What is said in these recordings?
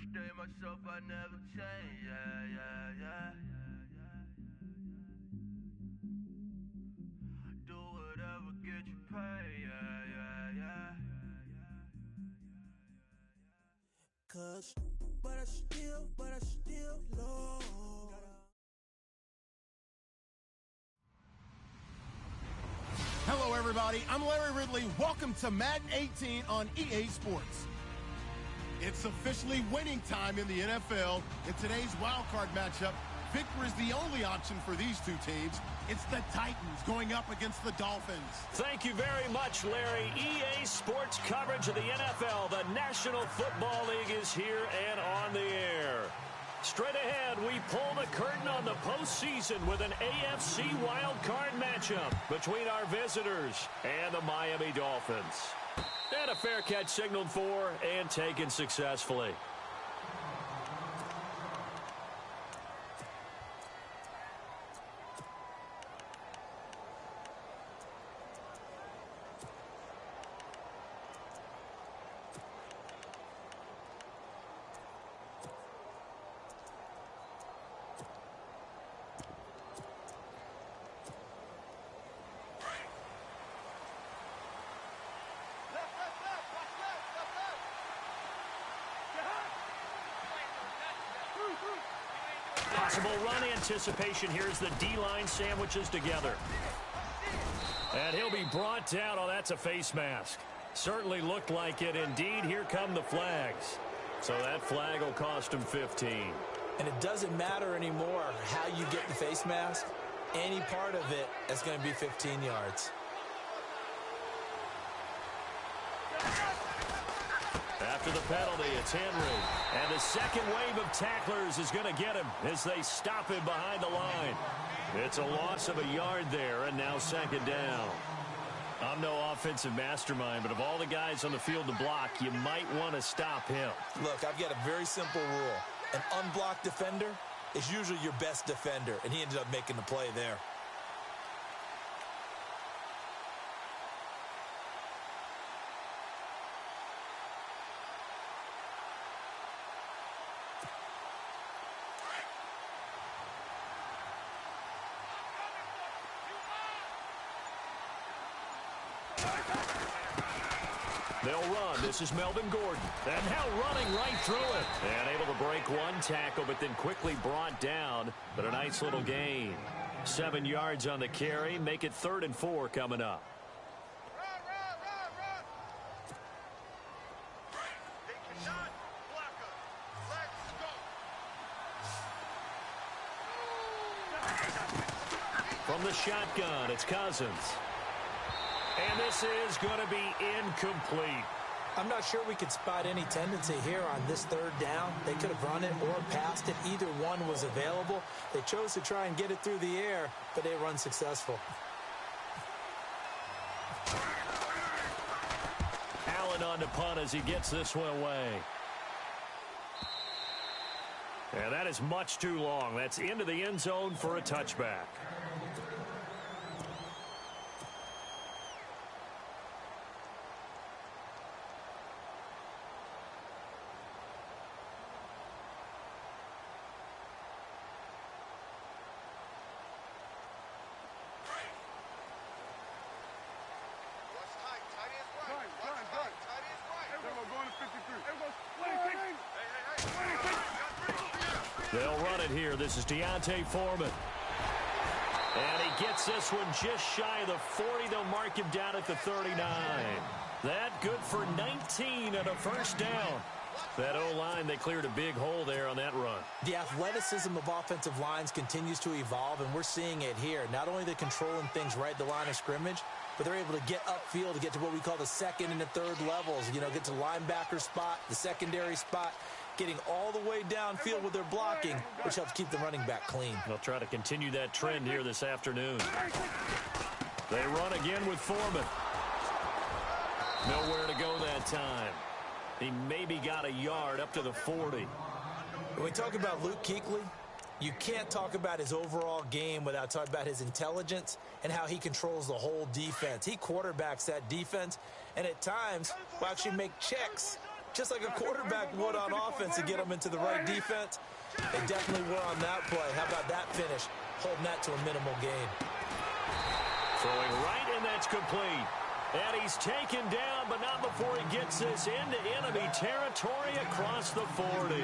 stay myself, I never change, yeah. Do whatever, get you paid, yeah. Cause, but I still love. Hello, everybody. I'm Larry Ridley. Welcome to Madden 18 on EA Sports. It's officially winning time in the NFL. In today's wildcard matchup, victory is the only option for these two teams. It's the Titans going up against the Dolphins. Thank you very much, Larry. EA Sports coverage of the NFL. The National Football League is here and on the air. Straight ahead, we pull the curtain on the postseason with an AFC wildcard matchup between our visitors and the Miami Dolphins. And a fair catch signaled for and taken successfully. Possible run anticipation. Here's the D-line sandwiches together. And he'll be brought down. Oh, that's a face mask. Certainly looked like it. Indeed, here come the flags. So that flag will cost him 15. And it doesn't matter anymore how you get the face mask. Any part of it is going to be 15 yards. After the penalty, it's Henry. And the second wave of tacklers is going to get him as they stop him behind the line. It's a loss of a yard there, and now second down. I'm no offensive mastermind, but of all the guys on the field to block, you might want to stop him. Look, I've got a very simple rule. An unblocked defender is usually your best defender, and he ended up making the play there. They'll run. This is Melvin Gordon. And now running right through it. And able to break one tackle, but then quickly brought down. But a nice little gain. 7 yards on the carry. Make it 3rd and 4 coming up. From the shotgun, it's Cousins. And this is going to be incomplete. I'm not sure we could spot any tendency here on this 3rd down. They could have run it or passed it. Either one was available. They chose to try and get it through the air, but they run successful. Allen on to punt as he gets this one away. And that is much too long. That's into the end zone for a touchback. They'll run it here. This is Deontay Foreman. And he gets this one just shy of the 40. They'll mark him down at the 39. That good for 19 and a first down. That O-line, they cleared a big hole there on that run. The athleticism of offensive lines continues to evolve, and we're seeing it here. Not only they're controlling things right at the line of scrimmage, but they're able to get upfield to get to what we call the 2nd and the 3rd levels. You know, get to the linebacker spot, the secondary spot, getting all the way downfield with their blocking, which helps keep the running back clean. They'll try to continue that trend here this afternoon. They run again with Foreman. Nowhere to go that time. He maybe got a yard up to the 40. When we talk about Luke Kuechly, you can't talk about his overall game without talking about his intelligence and how he controls the whole defense. He quarterbacks that defense and at times will actually make checks just like a quarterback would on offense to get them into the right defense. They definitely were on that play. How about that finish? Holding that to a minimal gain. Throwing right, and that's complete. And he's taken down, but not before he gets this into enemy territory across the 40.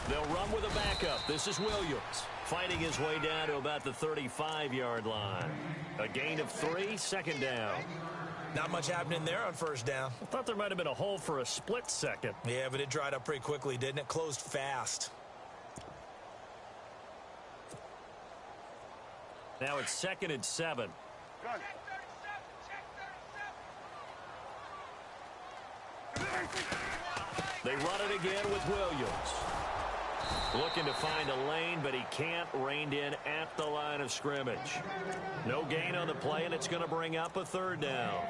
They'll run with a backup. This is Williams, fighting his way down to about the 35-yard line. A gain of 3, second down. Not much happening there on first down. I thought there might have been a hole for a split second. Yeah, but it dried up pretty quickly, didn't it? Closed fast. Now it's 2nd and 7. They run it again with Williams. Looking to find a lane, but he can't. Reined in at the line of scrimmage. No gain on the play, and it's going to bring up a third down.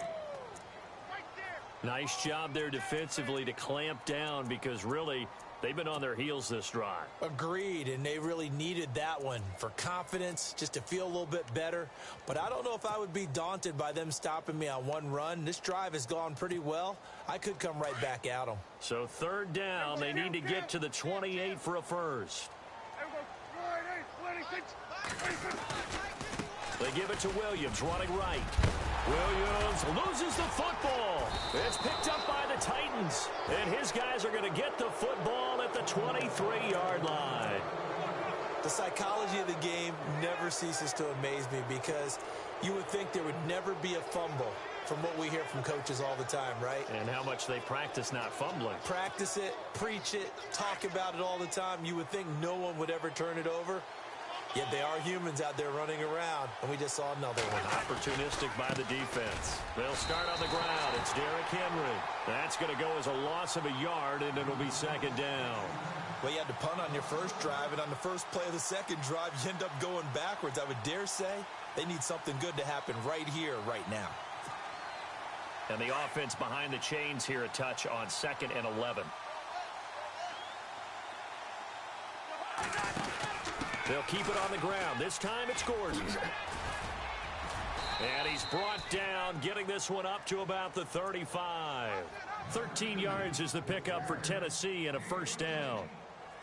Nice job there defensively to clamp down, because really they've been on their heels this drive. Agreed, and they really needed that one for confidence, just to feel a little bit better. But I don't know if I would be daunted by them stopping me on one run. This drive has gone pretty well. I could come right back at them. So third down, they need to get to the 28 for a first. They give it to Williams, running right. Williams loses the football. It's picked up by the Titans, and his guys are going to get the football at the 23-yard line. The psychology of the game never ceases to amaze me, because you would think there would never be a fumble from what we hear from coaches all the time, right? And how much they practice not fumbling. Practice it, preach it, talk about it all the time. You would think no one would ever turn it over. Yet they are humans out there running around, and we just saw another one. Opportunistic by the defense. They'll start on the ground. It's Derrick Henry. That's going to go as a loss of a yard, and it'll be second down. Well, you had to punt on your first drive, and on the first play of the second drive, you end up going backwards. I would dare say they need something good to happen right here, right now. And the offense behind the chains here, a touch on 2nd and 11. They'll keep it on the ground. This time it's Gordon. And he's brought down, getting this one up to about the 35. 13 yards is the pickup for Tennessee and a first down.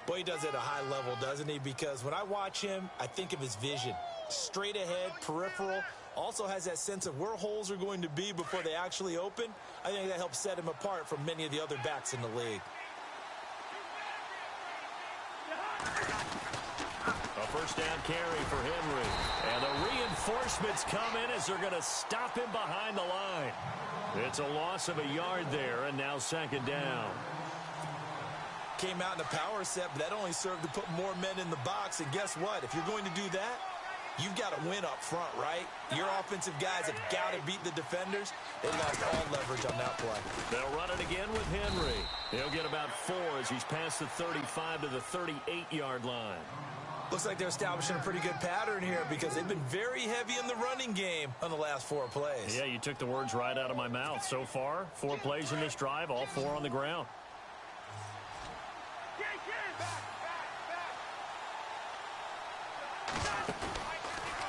Boy, he does it at a high level, doesn't he? Because when I watch him, I think of his vision. Straight ahead, peripheral. Also has that sense of where holes are going to be before they actually open. I think that helps set him apart from many of the other backs in the league. A first down carry for Henry. And the reinforcements come in as they're going to stop him behind the line. It's a loss of a yard there, and now second down. Came out in a power set, but that only served to put more men in the box. And guess what? If you're going to do that, you've got to win up front, right? Your offensive guys have got to beat the defenders. They lost all leverage on that play. They'll run it again with Henry. He'll get about 4 as he's past the 35 to the 38-yard line. Looks like they're establishing a pretty good pattern here, because they've been very heavy in the running game on the last 4 plays. Yeah, you took the words right out of my mouth. So far, 4 plays in this drive, all 4 on the ground.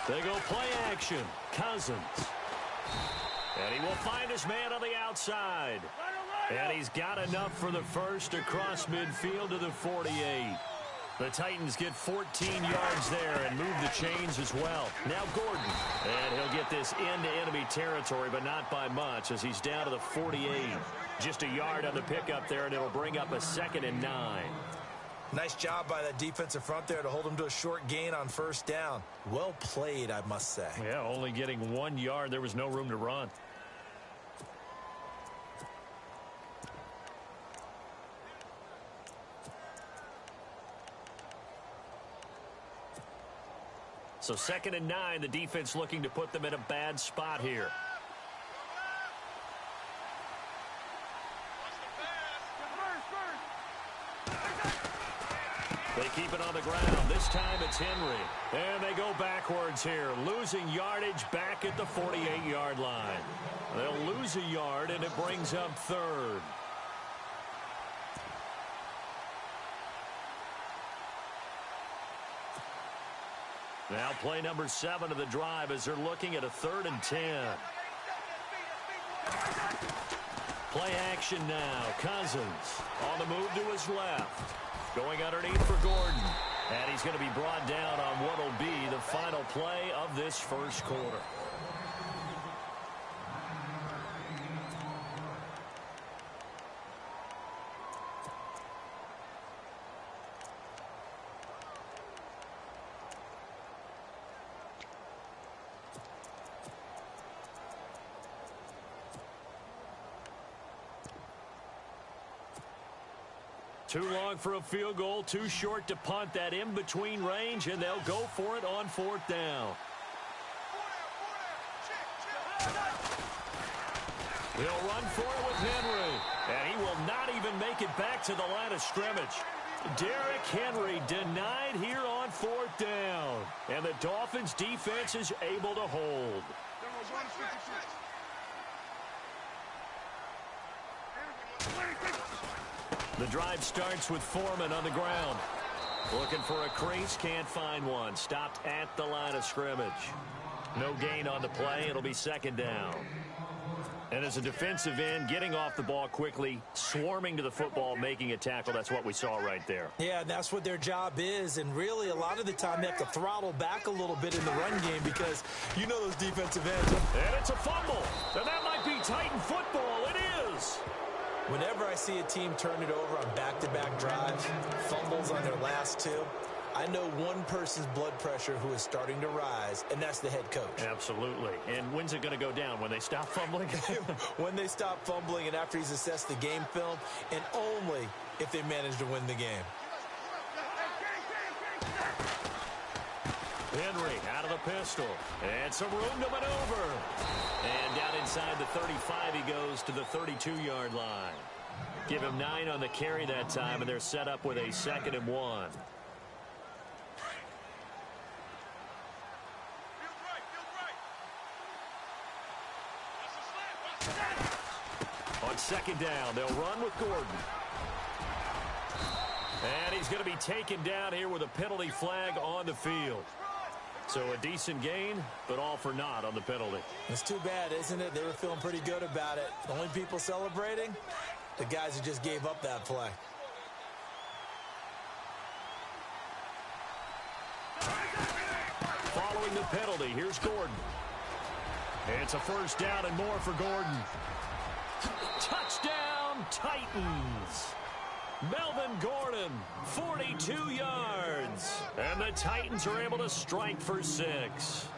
They go play action. Cousins. And he will find his man on the outside. And he's got enough for the first across midfield to the 48. The Titans get 14 yards there and move the chains as well. Now Gordon. And he'll get this into enemy territory, but not by much, as he's down to the 48. Just a yard on the pickup there, and it'll bring up a 2nd and 9. Nice job by that defensive front there to hold him to a short gain on first down. Well played, I must say. Yeah, only getting 1 yard. There was no room to run. So 2nd and 9, the defense looking to put them in a bad spot here. They keep it on the ground. This time it's Henry. And they go backwards here, losing yardage back at the 48-yard line. They'll lose a yard, and it brings up third. Now play number 7 of the drive as they're looking at a 3rd and 10. Play action now. Cousins on the move to his left. Going underneath for Gordon. And he's going to be brought down on what will be the final play of this first quarter. Too long for a field goal, too short to punt. That in-between range, and they'll go for it on 4th down. He'll run for it with Henry, and he will not even make it back to the line of scrimmage. Derrick Henry denied here on 4th down, and the Dolphins' defense is able to hold. The drive starts with Foreman on the ground. Looking for a crease, can't find one. Stopped at the line of scrimmage. No gain on the play. It'll be 2nd down. And as a defensive end, getting off the ball quickly, swarming to the football, making a tackle. That's what we saw right there. Yeah, and that's what their job is. And really, a lot of the time, they have to throttle back a little bit in the run game because you know those defensive ends. And it's a fumble. And that might be Titan football. It is. Whenever I see a team turn it over on back-to-back drives, fumbles on their last 2, I know one person's blood pressure who is starting to rise, and that's the head coach. Absolutely. And when's it going to go down? When they stop fumbling? When they stop fumbling and after he's assessed the game film, and only if they manage to win the game. Henry out of the pistol. And some room to maneuver. And down inside the 35, he goes to the 32-yard line. Give him 9 on the carry that time, and they're set up with a 2nd and 1. On 2nd down, they'll run with Gordon. And he's going to be taken down here with a penalty flag on the field. So a decent gain, but all for naught on the penalty. It's too bad, isn't it? They were feeling pretty good about it. The only people celebrating, the guys who just gave up that play. Following the penalty, here's Gordon. It's a 1st down and more for Gordon. Touchdown, Titans. Melvin Gordon, 42 yards. And the Titans are able to strike for 6.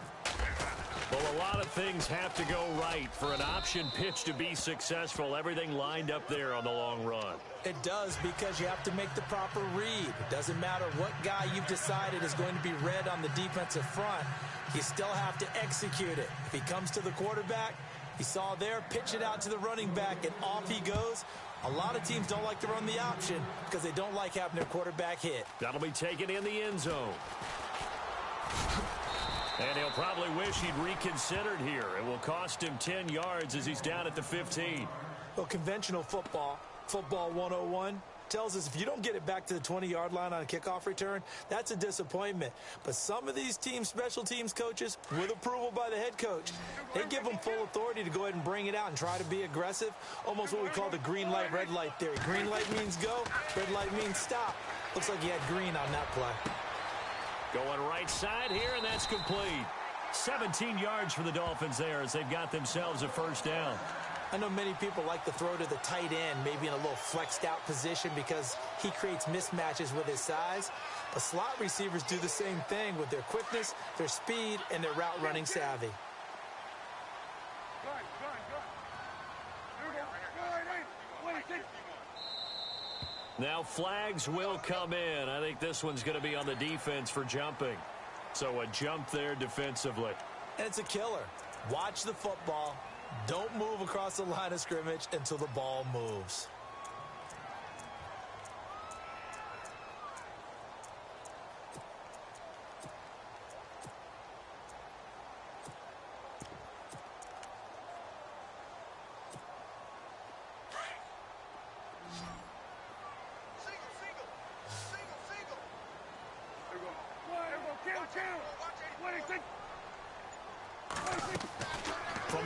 Well, a lot of things have to go right for an option pitch to be successful. Everything lined up there on the long run. It does, because you have to make the proper read. It doesn't matter what guy you've decided is going to be read on the defensive front. You still have to execute it. If he comes to the quarterback, he saw there, pitch it out to the running back, and off he goes. A lot of teams don't like to run the option because they don't like having their quarterback hit. That'll be taken in the end zone. And he'll probably wish he'd reconsidered here. It will cost him 10 yards as he's down at the 15. Well, conventional football 101, tells us if you don't get it back to the 20-yard line on a kickoff return, that's a disappointment. But some of these teams, special teams coaches, with approval by the head coach, they give them full authority to go ahead and bring it out and try to be aggressive, almost what we call the green light, red light theory. Green light means go, red light means stop. Looks like he had green on that play. Going right side here, and that's complete. 17 yards for the Dolphins there as they've got themselves a 1st down. I know many people like to throw to the tight end, maybe in a little flexed out position because he creates mismatches with his size. But slot receivers do the same thing with their quickness, their speed, and their route running savvy. Now flags will come in. I think this one's going to be on the defense for jumping. So a jump there defensively. And it's a killer. Watch the football. Don't move across the line of scrimmage until the ball moves.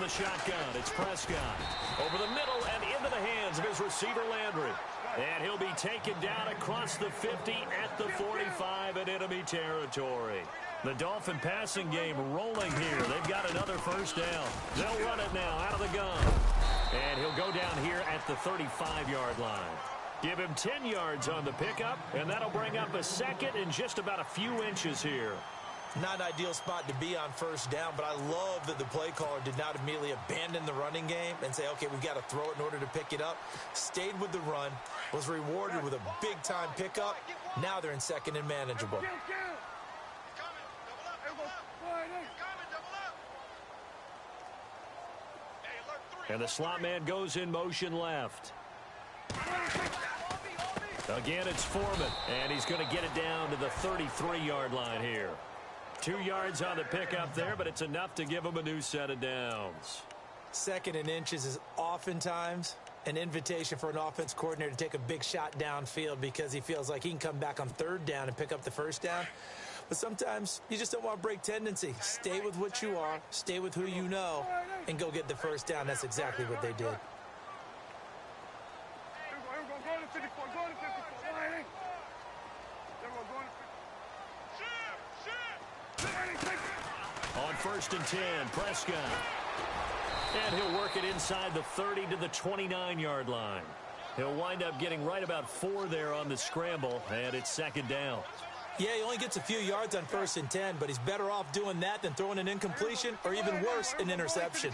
the shotgun. It's Prescott. Over the middle and into the hands of his receiver, Landry. And he'll be taken down across the 50 at the 45 in enemy territory. The Dolphin passing game rolling here. They've got another first down. They'll run it now out of the gun. And he'll go down here at the 35-yard line. Give him 10 yards on the pickup, and that'll bring up a second in just about a few inches here. Not an ideal spot to be on first down, but I love that the play caller did not immediately abandon the running game and say, okay, we've got to throw it in order to pick it up. Stayed with the run, was rewarded with a big-time pickup. Now they're in second and manageable. And the slot man goes in motion left. Again, it's Foreman, and he's going to get it down to the 33-yard line here. 2 yards on the pickup there, but it's enough to give him a new set of downs. Second and inches is oftentimes an invitation for an offense coordinator to take a big shot downfield because he feels like he can come back on third down and pick up the first down. But sometimes you just don't want to break tendency. Stay with what you are, stay with who you know, and go get the first down. That's exactly what they did. On first and 10, Prescott. And he'll work it inside the 30 to the 29-yard line. He'll wind up getting right about 4 there on the scramble, and it's second down. Yeah, he only gets a few yards on first and 10, but he's better off doing that than throwing an incompletion or even worse, an interception.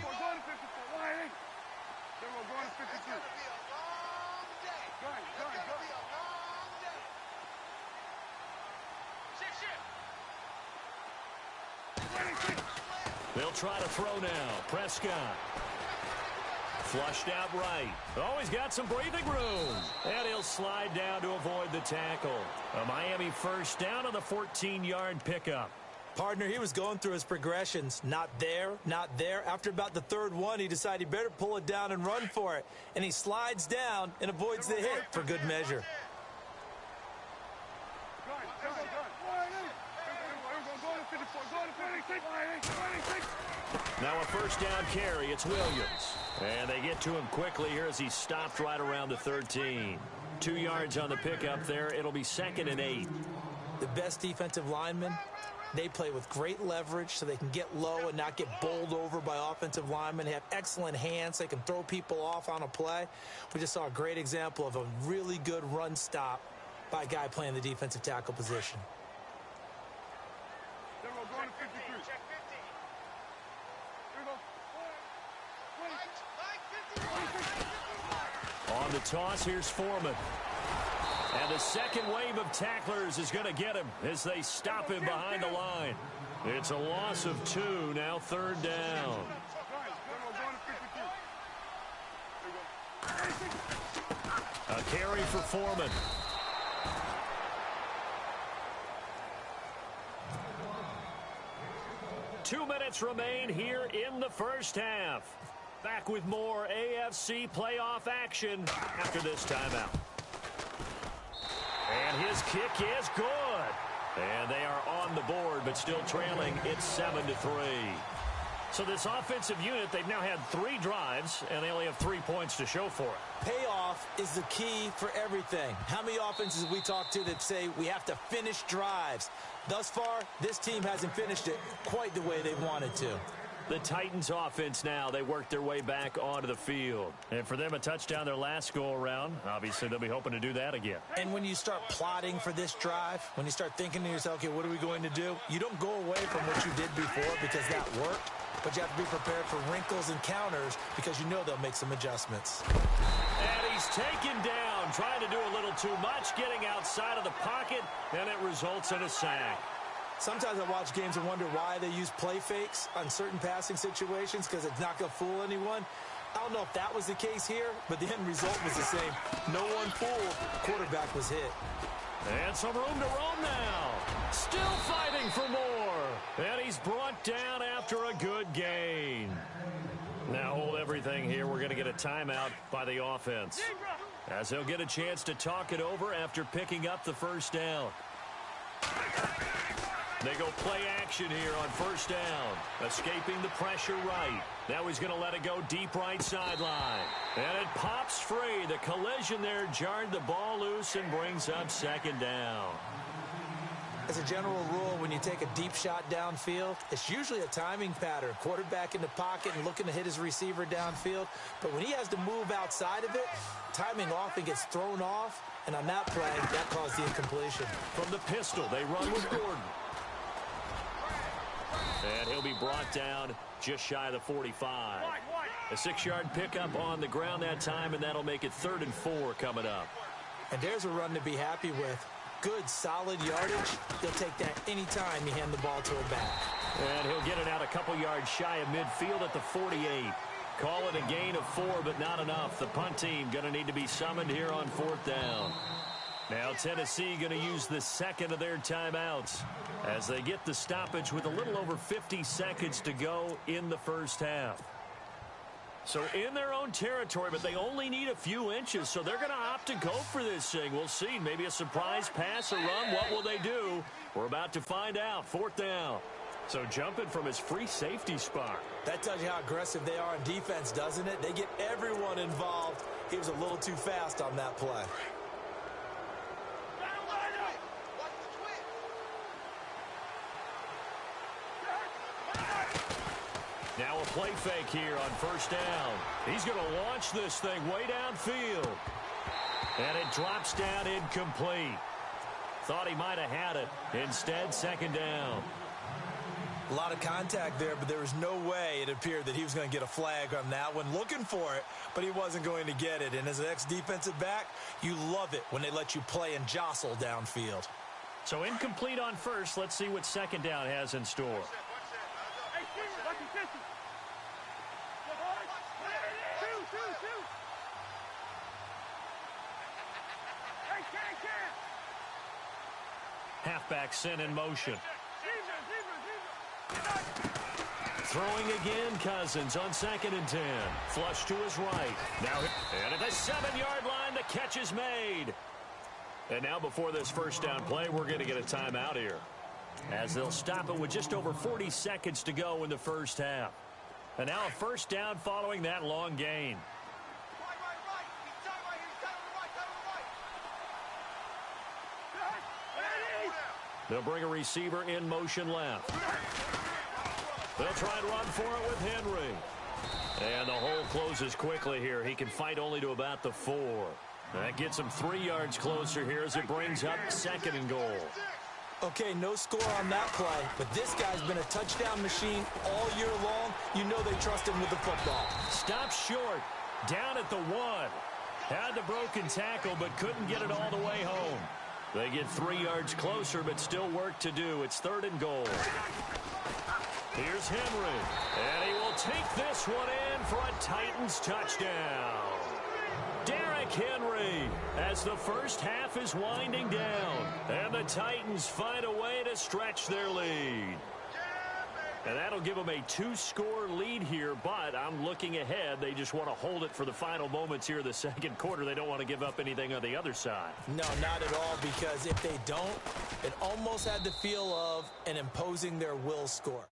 They'll try to throw now. Prescott. Flushed out right. Oh, he's got some breathing room. And he'll slide down to avoid the tackle. A Miami first down on the 14-yard pickup. Partner, he was going through his progressions. Not there, not there. After about the third one, he decided he better pull it down and run for it. And he slides down and avoids the hit for good measure. Now a first down carry. It's Williams. And they get to him quickly here as he stopped right around the 13. 2 yards on the pickup there. It'll be second and 8. The best defensive linemen, they play with great leverage so they can get low and not get bowled over by offensive linemen. They have excellent hands. They can throw people off on a play. We just saw a great example of a really good run stop by a guy playing the defensive tackle position. On the toss, here's Foreman. And the second wave of tacklers is going to get him as they stop him behind the line. It's a loss of 2, now third down. A carry for Foreman. Two minutes remain here in the first half. Back with more AFC playoff action after this timeout. And his kick is good. And they are on the board, but still trailing. It's 7-3. So this offensive unit, they've now had 3 drives, and they only have 3 points to show for it. Payoff is the key for everything. How many offenses have we talked to that say we have to finish drives? Thus far, this team hasn't finished it quite the way they wanted to. The Titans offense now, they work their way back onto the field. And for them, a touchdown their last go-around. Obviously, they'll be hoping to do that again. And when you start plotting for this drive, when you start thinking to yourself, okay, what are we going to do? You don't go away from what you did before because that worked. But you have to be prepared for wrinkles and counters because you know they'll make some adjustments. And he's taken down, trying to do a little too much, getting outside of the pocket, and it results in a sack. Sometimes I watch games and wonder why they use play fakes on certain passing situations because it's not going to fool anyone. I don't know if that was the case here, but the end result was the same. No one fooled. Quarterback was hit. And some room to roam now. Still fighting for more. And he's brought down after a good gain. Now hold everything here. We're going to get a timeout by the offense, as they'll get a chance to talk it over after picking up the first down. They go play action here on first down. Escaping the pressure right. Now he's going to let it go deep right sideline. And it pops free. The collision there jarred the ball loose and brings up second down. As a general rule, when you take a deep shot downfield, it's usually a timing pattern. Quarterback in the pocket and looking to hit his receiver downfield. But when he has to move outside of it, timing often gets thrown off. And on that play, that caused the incompletion. From the pistol, they run with Gordon. And he'll be brought down just shy of the 45. A 6-yard pickup on the ground that time, and that'll make it 3rd and 4 coming up. And there's a run to be happy with. Good, solid yardage. He'll take that anytime you hand the ball to a back. And he'll get it out a couple yards shy of midfield at the 48. Call it a gain of 4, but not enough. The punt team going to need to be summoned here on 4th down. Now Tennessee going to use the second of their timeouts as they get the stoppage with a little over 50 seconds to go in the first half. So in their own territory, but they only need a few inches, so they're going to opt to go for this thing. We'll see. Maybe a surprise pass or run. What will they do? We're about to find out. 4th down. So jumping from his free safety spot. That tells you how aggressive they are on defense, doesn't it? They get everyone involved. He was a little too fast on that play. Now a play fake here on first down. He's going to launch this thing way downfield. And it drops down incomplete. Thought he might have had it. Instead, second down. A lot of contact there, but there was no way it appeared that he was going to get a flag on that one. Looking for it, but he wasn't going to get it. And as an ex-defensive back, you love it when they let you play and jostle downfield. So incomplete on first. Let's see what second down has in store. Halfback sent in motion. Throwing again, Cousins on 2nd and 10. Flush to his right. Now, and at the 7-yard line, the catch is made. And now before this first down play, we're going to get a timeout here, as they'll stop it with just over 40 seconds to go in the first half. And now a first down following that long gain. They'll bring a receiver in motion left. They'll try and run for it with Henry. And the hole closes quickly here. He can fight only to about the 4. That gets him 3 yards closer here as it brings up 2nd and goal. Okay, no score on that play, but this guy's been a touchdown machine all year long. You know they trust him with the football. Stops short, down at the 1. Had the broken tackle, but couldn't get it all the way home. They get 3 yards closer, but still work to do. It's 3rd and goal. Here's Henry, and he will take this one in for a Titans touchdown. Derrick Henry, as the first half is winding down, and the Titans find a way to stretch their lead. And that'll give them a 2-score lead here, but I'm looking ahead. They just want to hold it for the final moments here of the second quarter. They don't want to give up anything on the other side. No, not at all, because if they don't, it almost had the feel of an imposing their will score.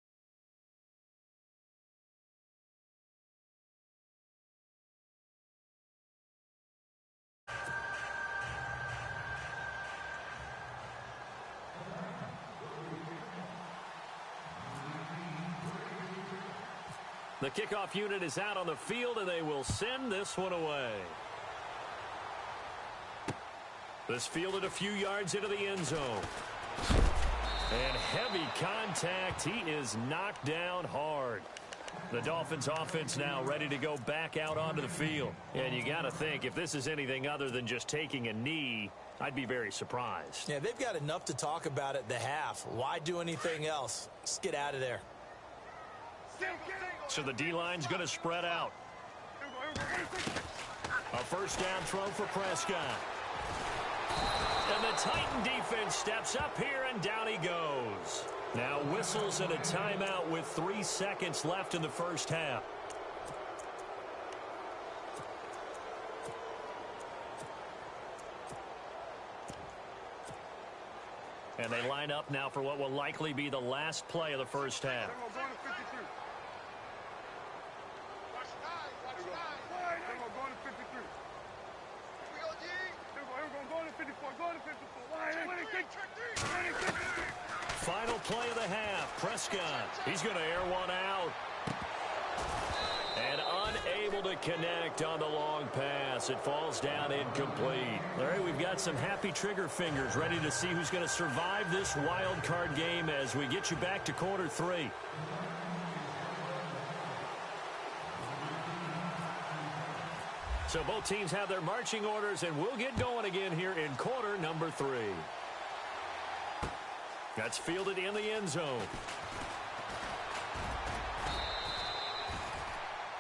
The kickoff unit is out on the field, and they will send this one away. This fielded a few yards into the end zone. And heavy contact. He is knocked down hard. The Dolphins offense now ready to go back out onto the field. And you got to think, if this is anything other than just taking a knee, I'd be very surprised. Yeah, they've got enough to talk about at the half. Why do anything else? Just get out of there. So the D-line's going to spread out. A first down throw for Prescott. And the Titan defense steps up here, and down he goes. Now whistles and a timeout with 3 seconds left in the first half. And they line up now for what will likely be the last play of the first half. Final play of the half. Prescott. He's going to air one out. And unable to connect on the long pass. It falls down incomplete. Larry, we've got some happy trigger fingers ready to see who's going to survive this wild card game as we get you back to quarter 3. So both teams have their marching orders, and we'll get going again here in quarter number 3. That's fielded in the end zone.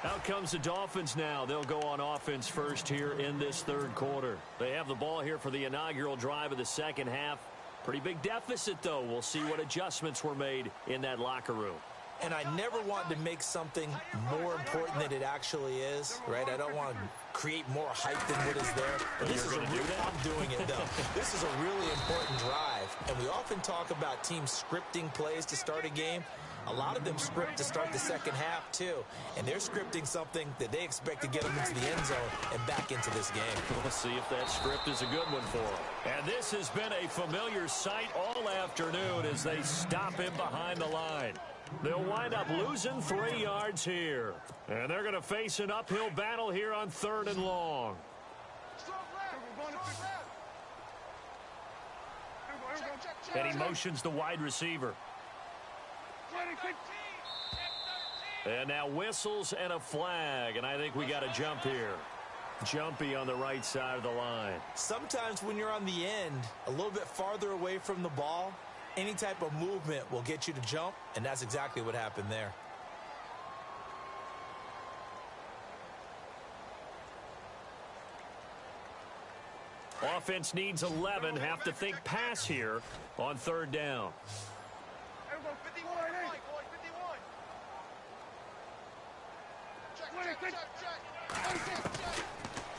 Out comes the Dolphins now. They'll go on offense first here in this third quarter. They have the ball here for the inaugural drive of the second half. Pretty big deficit, though. We'll see what adjustments were made in that locker room. And I never want to make something more important than it actually is, right? I don't want to create more hype than what is there. But this is I'm doing it, though. This is a really important drive. And we often talk about teams scripting plays to start a game. A lot of them script to start the second half, too. And they're scripting something that they expect to get them into the end zone and back into this game. We'll see if that script is a good one for them. And this has been a familiar sight all afternoon as they stop him behind the line. They'll wind up losing 3 yards here. And they're going to face an uphill battle here on 3rd and long. And he motions the wide receiver. And now whistles and a flag. And I think we got a jump here. Jumpy on the right side of the line. Sometimes when you're on the end, a little bit farther away from the ball, any type of movement will get you to jump, and that's exactly what happened there. Offense needs 11. Have to think pass here on 3rd down.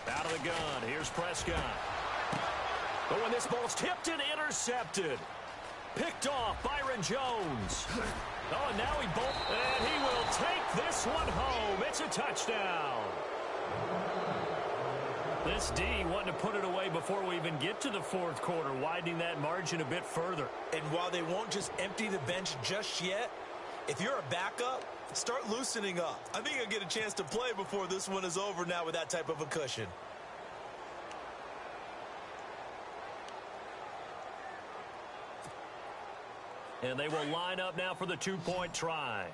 Out of the gun. Here's Prescott. But when this ball's tipped and intercepted. Picked off Byron Jones. Oh, and now and he will take this one home. It's a touchdown. This D wanting to put it away before we even get to the 4th quarter, widening that margin a bit further. And while they won't just empty the bench just yet, if you're a backup, start loosening up. I think you'll get a chance to play before this one is over now with that type of a cushion. And they will line up now for the 2-point try.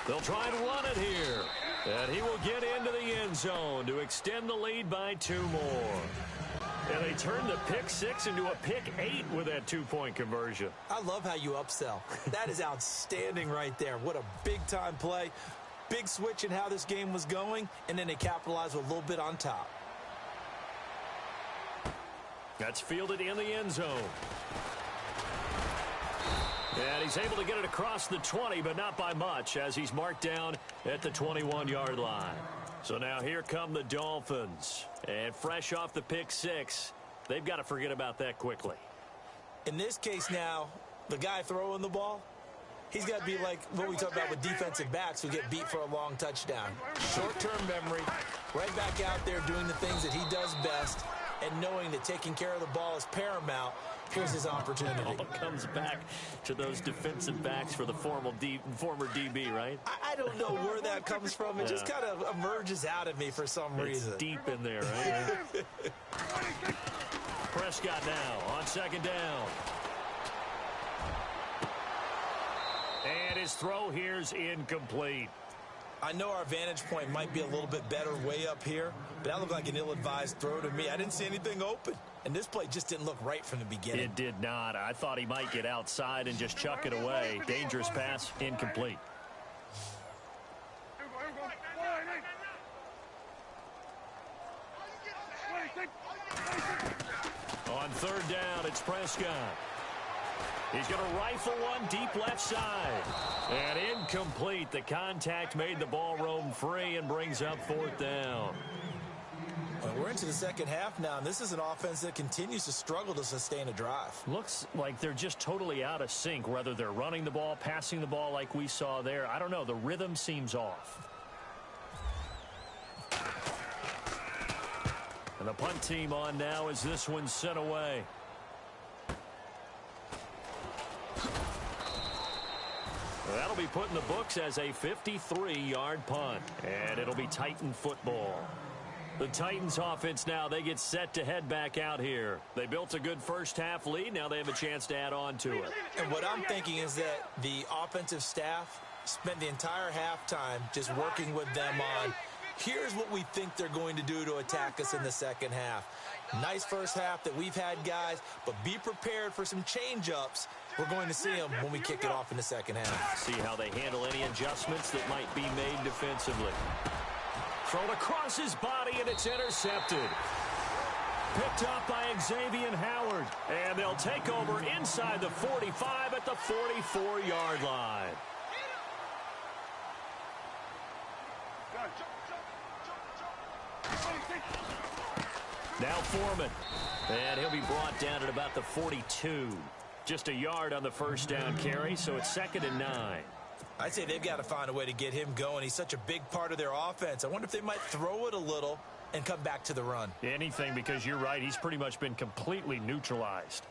They'll try and run it here. And he will get into the end zone to extend the lead by 2 more. And they turn the pick 6 into a pick 8 with that 2-point conversion. I love how you upsell. That is outstanding right there. What a big-time play. Big switch in how this game was going, and then they capitalized with a little bit on top. That's fielded in the end zone. And he's able to get it across the 20, but not by much, as he's marked down at the 21-yard line. So now here come the Dolphins. And fresh off the pick 6, they've got to forget about that quickly. In this case now, the guy throwing the ball, he's got to be like what we talk about with defensive backs who get beat for a long touchdown. Short-term memory, right back out there doing the things that he does best, and knowing that taking care of the ball is paramount. Here's his opportunity. All comes back to those defensive backs for the former DB, right? I don't know where that comes from. It just kind of emerges out of me for some reason. It's deep in there, right? Prescott now on 2nd down. And his throw here's incomplete. I know our vantage point might be a little bit better way up here, but that looked like an ill-advised throw to me. I didn't see anything open, and this play just didn't look right from the beginning. It did not. I thought he might get outside and just chuck it away. Dangerous pass, incomplete. On 3rd down, it's Prescott. He's going to rifle one deep left side. And incomplete. The contact made the ball roam free and brings up 4th down. Well, we're into the second half now, and this is an offense that continues to struggle to sustain a drive. Looks like they're just totally out of sync, whether they're running the ball, passing the ball like we saw there. I don't know. The rhythm seems off. And the punt team on now as this one's sent away. That'll be put in the books as a 53-yard punt, and it'll be Titan football. The Titans offense now, they get set to head back out here. They built a good first-half lead. Now they have a chance to add on to it. And what I'm thinking is that the offensive staff spent the entire halftime just working with them on, here's what we think they're going to do to attack us in the second half. Nice first half that we've had, guys, but be prepared for some change-ups. We're going to see them when we kick it off in the second half. See how they handle any adjustments that might be made defensively. Thrown across his body, and it's intercepted. Picked up by Xavier Howard. And they'll take over inside the 45 at the 44-yard line. Now Foreman. And he'll be brought down at about the 42. Just a yard on the first down carry, so it's 2nd and 9. I'd say they've got to find a way to get him going. He's such a big part of their offense. I wonder if they might throw it a little and come back to the run. Anything, because you're right. He's pretty much been completely neutralized.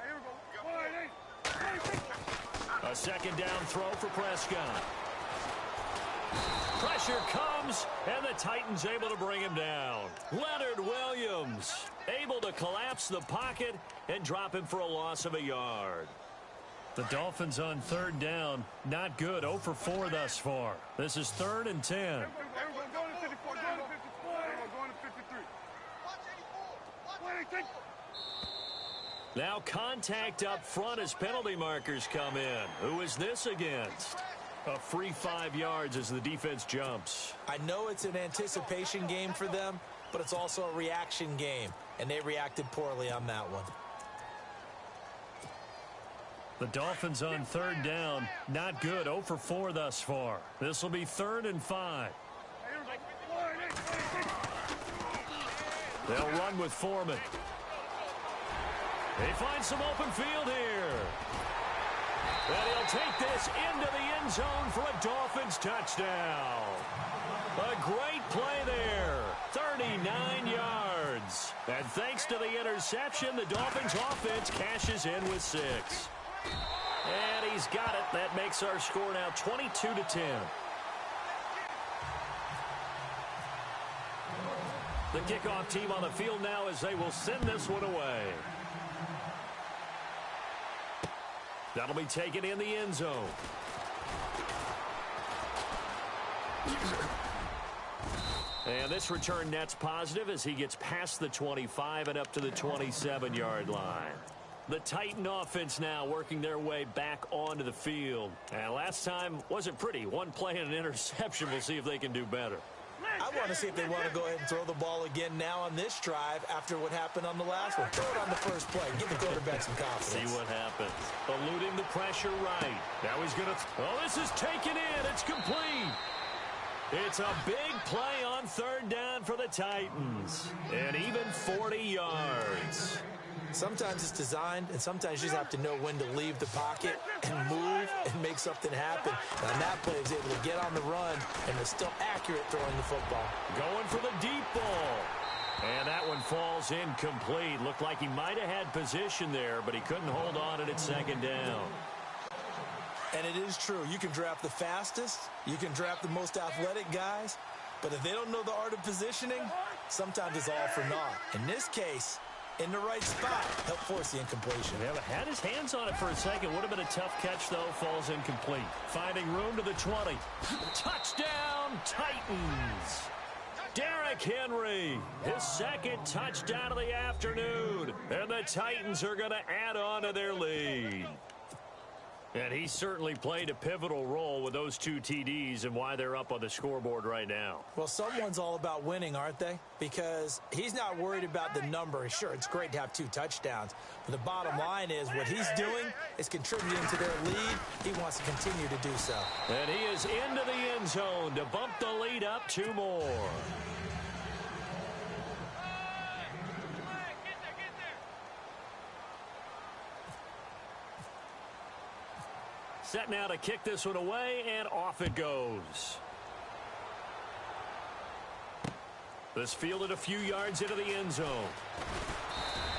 A 2nd down throw for Prescott. Pressure comes, and the Titans able to bring him down. Leonard Williams able to collapse the pocket and drop him for a loss of a yard. The Dolphins on 3rd down. Not good. 0 for 4 thus far. This is 3rd and 10. Now contact up front as penalty markers come in. Who is this against? A free 5 yards as the defense jumps. I know it's an anticipation game for them, but it's also a reaction game, and they reacted poorly on that one. The Dolphins on 3rd down. Not good. 0 for 4 thus far. This will be 3rd and 5. They'll run with Foreman. They find some open field here. And he'll take this into the end zone for a Dolphins touchdown. A great play there. 39 yards. And thanks to the interception, the Dolphins offense cashes in with 6. And he's got it. That makes our score now 22-10. The kickoff team on the field now as they will send this one away. That'll be taken in the end zone. And this return net's positive as he gets past the 25 and up to the 27-yard line. The Titan offense now working their way back onto the field. And last time wasn't pretty. One play and an interception. We'll see if they can do better. I want to see if they want to go ahead and throw the ball again now on this drive after what happened on the last one. Throw it on the first play. Give the quarterback some confidence. See what happens. Eluding the pressure right. Now he's going to... Oh, this is taken in. It's complete. It's a big play on 3rd down for the Titans. And even 40 yards. Sometimes it's designed, and sometimes you just have to know when to leave the pocket and move and make something happen. And on that play, he was able to get on the run and was still accurate throwing the football. Going for the deep ball. And that one falls incomplete. Looked like he might have had position there, but he couldn't hold on at 2nd down. And it is true. You can draft the fastest. You can draft the most athletic guys. But if they don't know the art of positioning, sometimes it's all for naught. In this case, in the right spot, help force the incompletion. Yeah, but had his hands on it for a second. Would have been a tough catch, though. Falls incomplete. Finding room to the 20. Touchdown, Titans. Derrick Henry, his 2nd touchdown of the afternoon. And the Titans are going to add on to their lead. And he certainly played a pivotal role with those 2 TDs and why they're up on the scoreboard right now. Well, someone's all about winning, aren't they? Because he's not worried about the number. Sure, it's great to have 2 touchdowns. But the bottom line is what he's doing is contributing to their lead. He wants to continue to do so. And he is into the end zone to bump the lead up 2 more. Set now to kick this one away, and off it goes. This fielded a few yards into the end zone.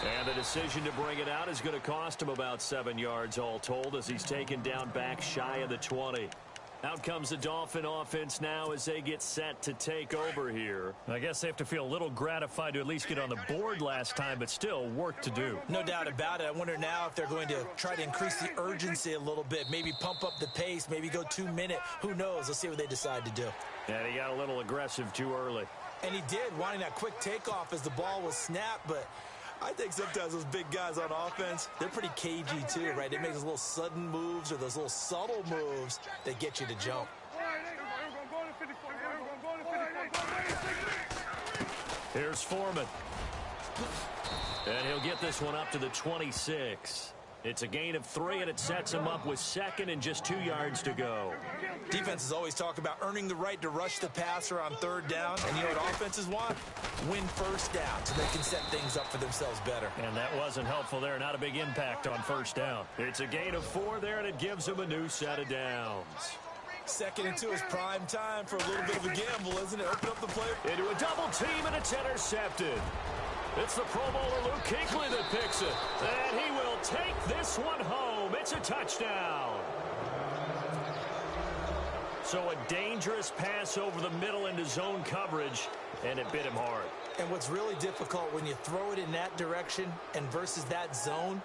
And the decision to bring it out is going to cost him about 7 yards all told as he's taken down back shy of the 20. Out comes the Dolphin offense now as they get set to take over here. I guess they have to feel a little gratified to at least get on the board last time, but still work to do. No doubt about it. I wonder now if they're going to try to increase the urgency a little bit, maybe pump up the pace, maybe go 2 minute. Who knows? Let's see what they decide to do. And he got a little aggressive too early. And he did, wanting that quick takeoff as the ball was snapped, but I think sometimes those big guys on offense, they're pretty cagey too, right? They make those little sudden moves or those little subtle moves that get you to jump. Here's Foreman. And he'll get this one up to the 26. It's a gain of 3, and it sets him up with 2nd and just 2 yards to go. Defenses always talk about earning the right to rush the passer on 3rd down. And you know what offenses want? Win 1st down so they can set things up for themselves better. And that wasn't helpful there. Not a big impact on 1st down. It's a gain of 4 there, and it gives them a new set of downs. 2nd and 2 is prime time for a little bit of a gamble, isn't it? Open up the play. Into a double team, and it's intercepted. It's the Pro Bowler Luke Kuechly that picks it. And he will take this one home. It's a touchdown. So a dangerous pass over the middle into zone coverage, and it bit him hard. And what's really difficult when you throw it in that direction and versus that zone,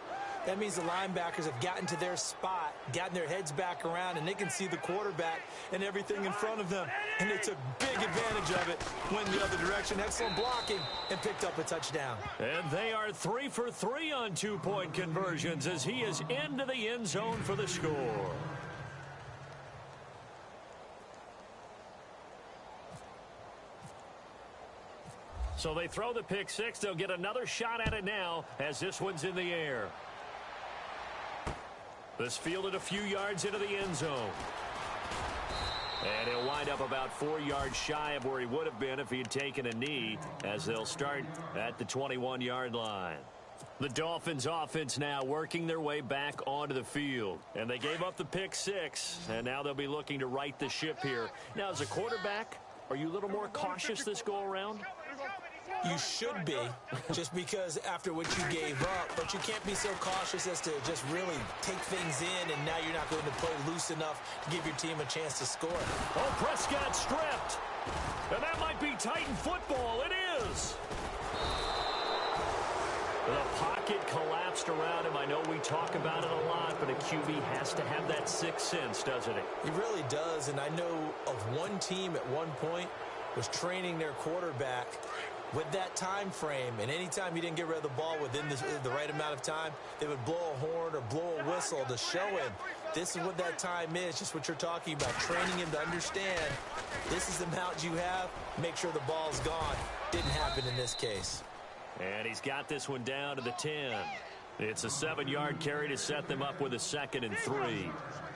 that means the linebackers have gotten to their spot, gotten their heads back around, and they can see the quarterback and everything in front of them. And they took big advantage of it, went the other direction, excellent blocking, and picked up a touchdown. And they are 3 for 3 on 2-point conversions as he is into the end zone for the score. So they throw the pick 6. They'll get another shot at it now as this one's in the air. This fielded a few yards into the end zone. And he'll wind up about 4 yards shy of where he would have been if he had taken a knee, as they'll start at the 21-yard line. The Dolphins offense now working their way back onto the field. And they gave up the pick 6, and now they'll be looking to right the ship here. Now, as a quarterback, are you a little more cautious this go-around? You should be, just because after what you gave up, but you can't be so cautious as to just really take things in, and now you're not going to play loose enough to give your team a chance to score. Oh, Prescott stripped. And that might be Titan football. It is. The pocket collapsed around him. I know we talk about it a lot, but a QB has to have that sixth sense, doesn't he? He really does, and I know of one team at one point was training their quarterback with that time frame, and anytime he didn't get rid of the ball within the right amount of time, they would blow a horn or blow a whistle to show him this is what that time is, just what you're talking about, training him to understand this is the amount you have, make sure the ball's gone. Didn't happen in this case. And he's got this one down to the 10. It's a 7-yard carry to set them up with a 2nd and 3.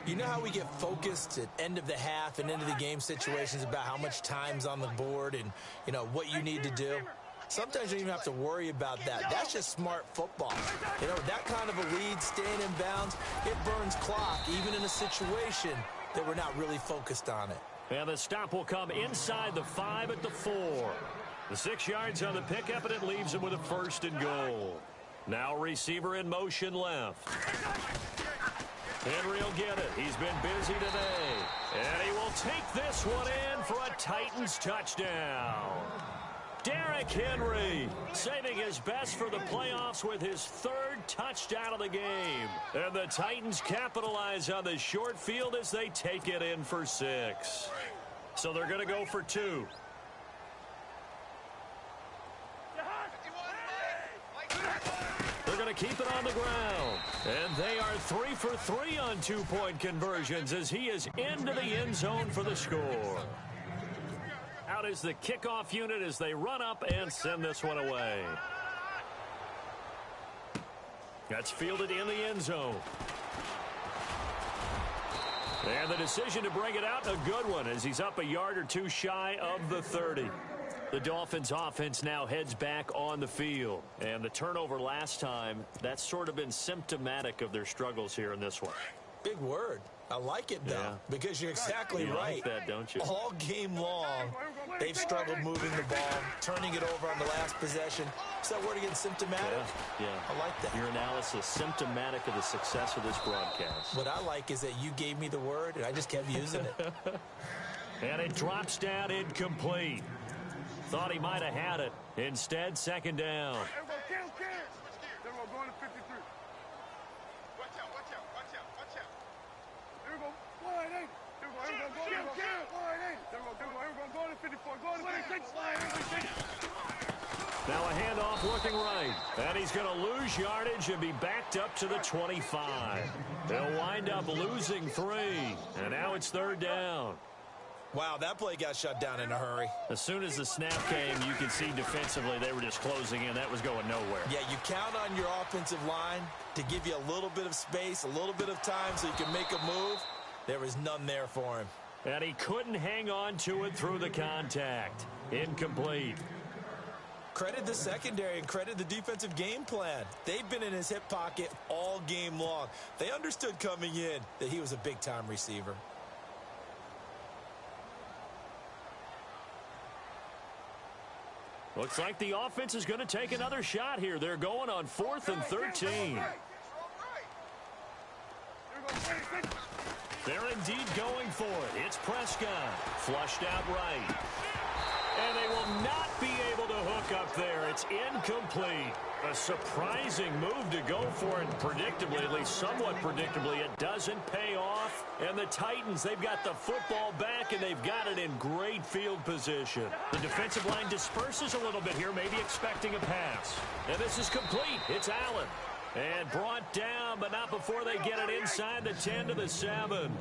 You know how we get focused at end of the half and end of the game situations about how much time's on the board and, you know, what you need to do? Sometimes you don't even have to worry about that. That's just smart football. You know, that kind of a lead, staying in bounds, it burns clock, even in a situation that we're not really focused on it. And the stop will come inside the 5 at the 4. The 6 yards on the pickup, and it leaves him with a 1st and goal. Now receiver in motion left. Henry will get it. He's been busy today. And he will take this one in for a Titans touchdown. Derrick Henry saving his best for the playoffs with his 3rd touchdown of the game. And the Titans capitalize on the short field as they take it in for 6. So they're going to go for 2. They're going to keep it on the ground. And they are 3 for 3 on two-point conversions as he is into the end zone for the score. Out is the kickoff unit as they run up and send this one away. That's fielded in the end zone. And the decision to bring it out, a good one, as he's up a yard or two shy of the 30. The Dolphins offense now heads back on the field. And the turnover last time, that's sort of been symptomatic of their struggles here in this one. Big word. I like it, though, because you're exactly right. Like that, don't you? All game long, they've struggled moving the ball, turning it over on the last possession. Is that word again, symptomatic? Yeah. I like that. Your analysis, symptomatic of the success of this broadcast. What I like is that you gave me the word, and I just kept using it. And it drops down incomplete. Thought he might have had it. Instead, second down. Now a handoff looking right. And he's going to lose yardage and be backed up to the 25. They'll wind up losing 3. And now it's third down. Wow, that play got shut down in a hurry. As soon as the snap came, you could see defensively they were just closing in. That was going nowhere. Yeah, you count on your offensive line to give you a little bit of space, a little bit of time so you can make a move. There was none there for him. And he couldn't hang on to it through the contact. Incomplete. Credit the secondary and credit the defensive game plan. They've been in his hip pocket all game long. They understood coming in that he was a big-time receiver. Looks like the offense is going to take another shot here. They're going on 4th and 13. They're indeed going for it. It's Prescott. Flushed out right. And they will not be able to hook up there. It's incomplete. A surprising move to go for it predictably, at least somewhat predictably. It doesn't pay off. And the Titans, they've got the football back, and they've got it in great field position. The defensive line disperses a little bit here, maybe expecting a pass. And this is complete. It's Allen. And brought down, but not before they get it inside the 10 to the 7.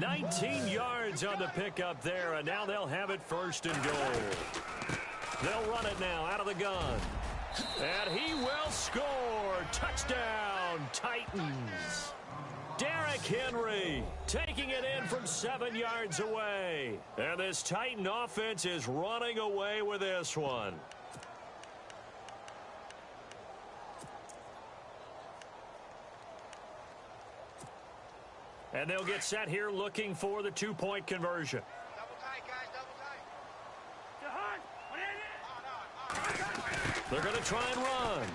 19 yards on the pickup there, and now they'll have it 1st and goal. They'll run it now out of the gun. And he will score. Touchdown, Titans. Derrick Henry taking it in from 7 yards away. And this Titan offense is running away with this one. And they'll get set here looking for the 2-point conversion. Double tight, guys, double tight. They're going to try and run.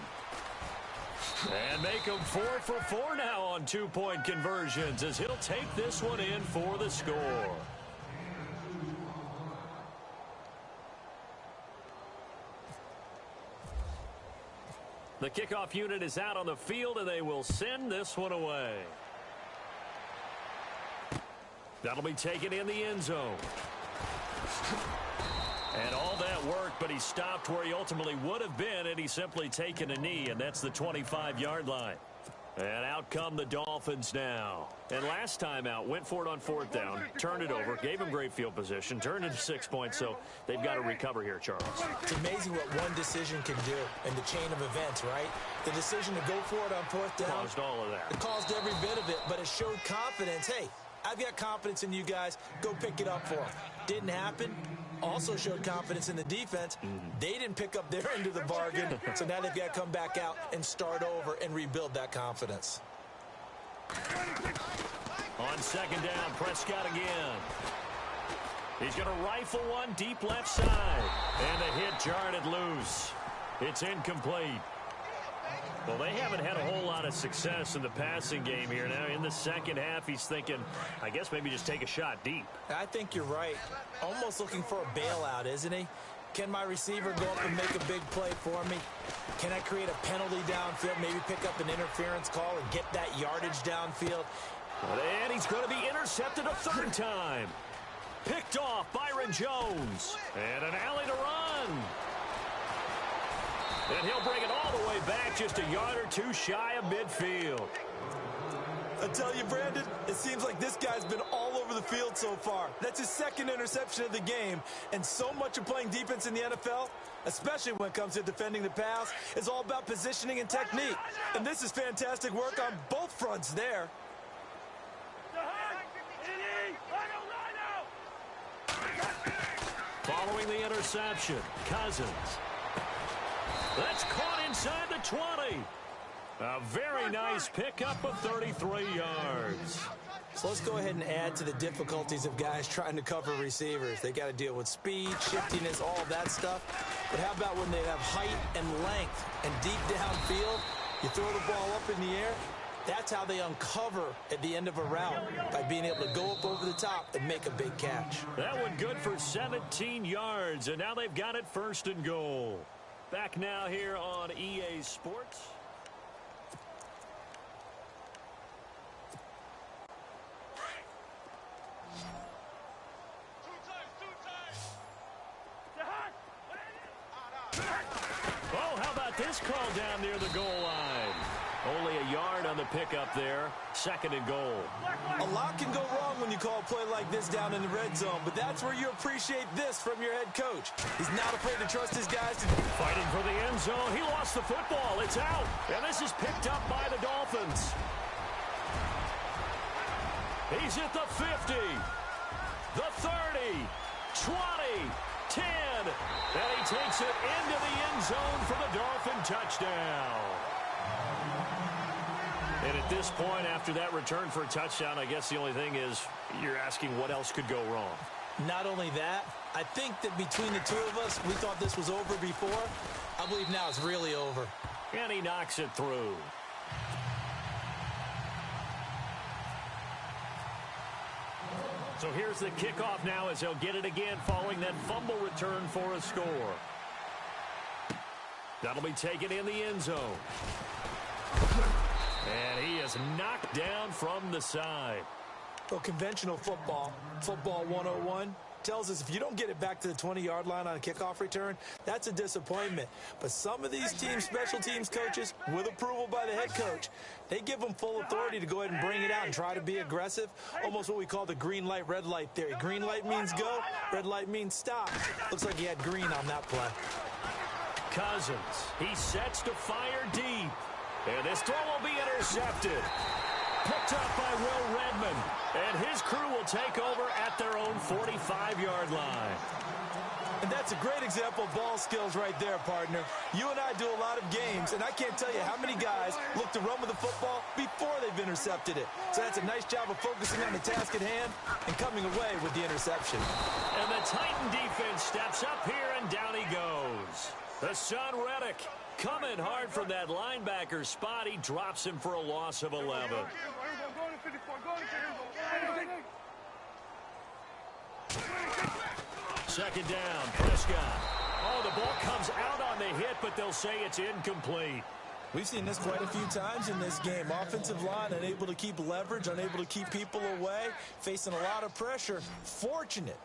And make them 4 for 4 now on 2-point conversions as he'll take this one in for the score. The kickoff unit is out on the field, and they will send this one away. That'll be taken in the end zone. And all that work, but he stopped where he ultimately would have been, and he's simply taken a knee, and that's the 25-yard line. And out come the Dolphins now. And last time out, went for it on 4th down, turned it over, gave him great field position, turned it to 6 points, so they've got to recover here, Charles. It's amazing what one decision can do in the chain of events, right? The decision to go for it on 4th down. Caused all of that. It caused every bit of it, but it showed confidence. Hey, I've got confidence in you guys. Go pick it up for them. Didn't happen. Also showed confidence in the defense. They didn't pick up their end of the bargain, so now they've got to come back out and start over and rebuild that confidence. On 2nd down, Prescott again. He's going to rifle one deep left side. And the hit jarred it loose. It's incomplete. Well, they haven't had a whole lot of success in the passing game here. Now, in the second half, he's thinking, I guess maybe just take a shot deep. I think you're right. Almost looking for a bailout, isn't he? Can my receiver go up and make a big play for me? Can I create a penalty downfield, maybe pick up an interference call and get that yardage downfield? And he's going to be intercepted a 3rd time. Picked off Byron Jones. And an alley to run. And he'll bring it all the way back just a yard or two shy of midfield. I tell you, Brandon, it seems like this guy's been all over the field so far. That's his second interception of the game. And so much of playing defense in the NFL, especially when it comes to defending the pass, is all about positioning and technique. And this is fantastic work on both fronts there. Following the interception, Cousins. That's caught inside the 20. A very nice pickup of 33 yards. So let's go ahead and add to the difficulties of guys trying to cover receivers. They got to deal with speed, shiftiness, all of that stuff. But how about when they have height and length and deep downfield? You throw the ball up in the air. That's how they uncover at the end of a route, by being able to go up over the top and make a big catch. That one good for 17 yards, and now they've got it 1st and goal. Back now here on EA Sports. Oh, how about this call down near the goal line? Only a yard on the pickup there. 2nd and goal. A lot can go wrong when you call a play like this down in the red zone, but that's where you appreciate this from your head coach. He's not afraid to trust his guys. Fighting for the end zone. He lost the football. It's out. And this is picked up by the Dolphins. He's at the 50, the 30, 20, 10. And he takes it into the end zone for the Dolphin touchdown. And at this point, after that return for a touchdown, I guess the only thing is you're asking what else could go wrong. Not only that, I think that between the two of us, we thought this was over before. I believe now it's really over. And he knocks it through. So here's the kickoff now as they'll get it again following that fumble return for a score. That'll be taken in the end zone. And he is knocked down from the side. Well, conventional football, football 101, tells us if you don't get it back to the 20-yard line on a kickoff return, that's a disappointment. But some of these teams, special teams coaches, with approval by the head coach, they give them full authority to go ahead and bring it out and try to be aggressive, almost what we call the green light, red light theory. Green light means go, red light means stop. Looks like he had green on that play. Cousins, he sets to fire deep. And this throw will be intercepted. Picked up by Will Redmond. And his crew will take over at their own 45-yard line. And that's a great example of ball skills right there, partner. You and I do a lot of games, and I can't tell you how many guys look to run with the football before they've intercepted it. So that's a nice job of focusing on the task at hand and coming away with the interception. And the Titan defense steps up here, and down he goes. Hassan Reddick coming hard from that linebacker spot. He drops him for a loss of 11. Second down, Prescott. Oh, the ball comes out on the hit, but they'll say it's incomplete. We've seen this quite a few times in this game. Offensive line unable to keep leverage, unable to keep people away, facing a lot of pressure. Fortunate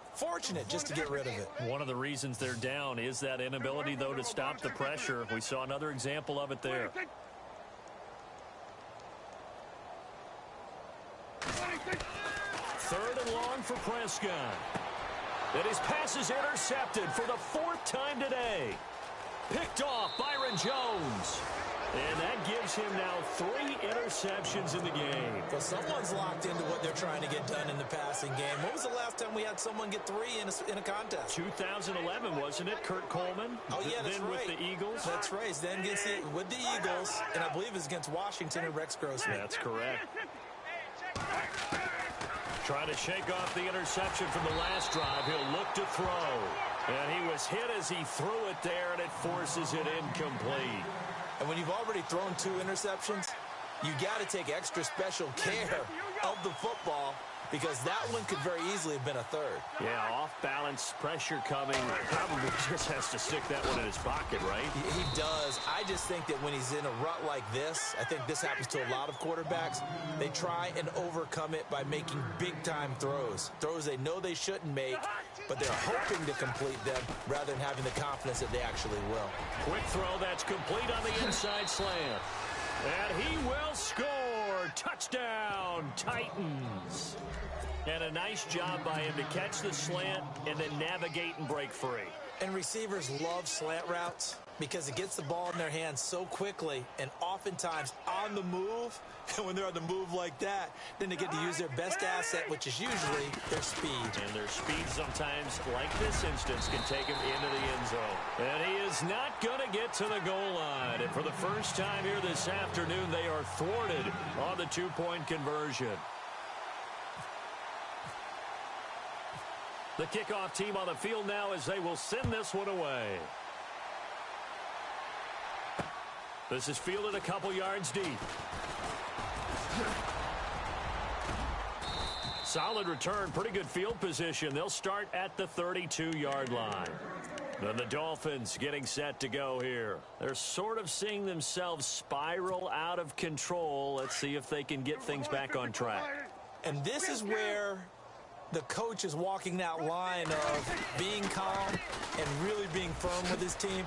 just to get rid of it. One of the reasons they're down is that inability, though, to stop the pressure. We saw another example of it there. Third and long for Prescott. And his pass is intercepted for the 4th time today. Picked off Byron Jones. And that gives him now 3 interceptions in the game. Well, someone's locked into what they're trying to get done in the passing game. When was the last time we had someone get 3 in a contest? 2011, wasn't it? Kurt Coleman? Oh, yeah, that's then right. With the Eagles? That's right. Then gets it with the Eagles, and I believe it's against Washington and Rex Grossman. That's correct. Trying to shake off the interception from the last drive. He'll look to throw. And he was hit as he threw it there, and it forces it incomplete. And when you've already thrown 2 interceptions, you got to take extra special care of the football because that one could very easily have been a third. Yeah, off-balance, pressure coming. Probably just has to stick that one in his pocket, right? He does. I just think that when he's in a rut like this, I think this happens to a lot of quarterbacks, they try and overcome it by making big-time throws. Throws they know they shouldn't make, but they're hoping to complete them rather than having the confidence that they actually will. Quick throw that's complete on the inside slant. And he will score. Touchdown, Titans. And a nice job by him to catch the slant and then navigate and break free. And receivers love slant routes because it gets the ball in their hands so quickly and oftentimes on the move. And when they're on the move like that, then they get to use their best asset, which is usually their speed. And their speed sometimes, like this instance, can take him into the end zone. And he is not going to get to the goal line. And for the first time here this afternoon, they are thwarted on the two-point conversion. The kickoff team on the field now as they will send this one away. This is fielded a couple yards deep. Solid return, pretty good field position. They'll start at the 32-yard line. Then the Dolphins getting set to go here. They're sort of seeing themselves spiral out of control. Let's see if they can get things back on track. And this is where the coach is walking that line of being calm and really being firm with his team.